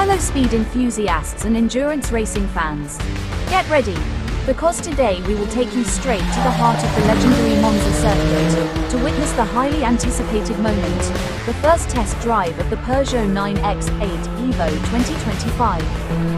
Hello speed enthusiasts and endurance racing fans. Get ready, because today we will take you straight to the heart of the legendary Monza circuit to witness the highly anticipated moment, the first test drive of the Peugeot 9X8 EVO 2025.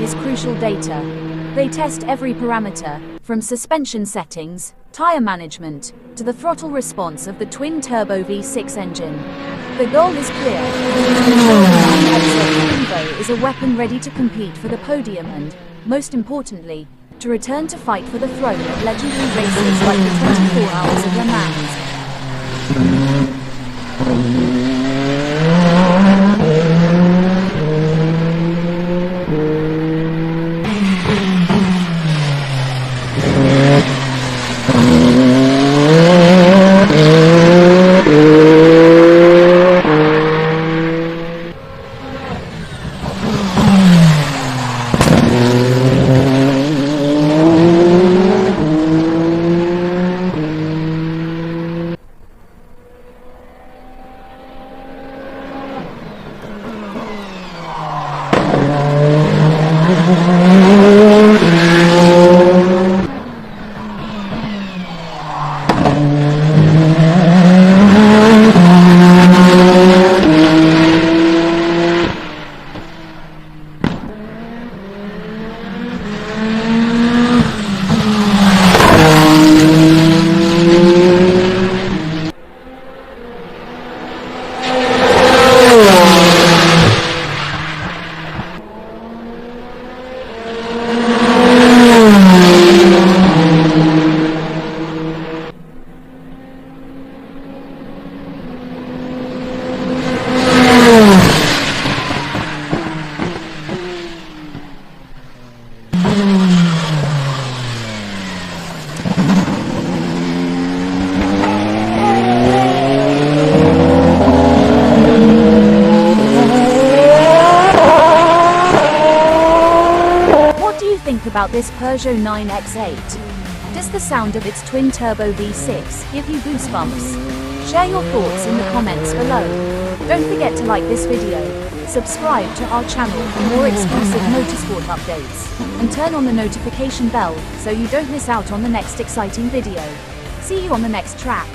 this crucial data. They test every parameter, from suspension settings, tire management, to the throttle response of the twin-turbo V6 engine. The goal is clear: to ensure the 9X8 EVO is a weapon ready to compete for the podium and, most importantly, to return to fight for the throne of legendary races like the 24 Hours of Le Mans. About this Peugeot 9X8? Does the sound of its twin-turbo V6 give you goosebumps? Share your thoughts in the comments below. Don't forget to like this video, subscribe to our channel for more exclusive motorsport updates, and turn on the notification bell so you don't miss out on the next exciting video. See you on the next track.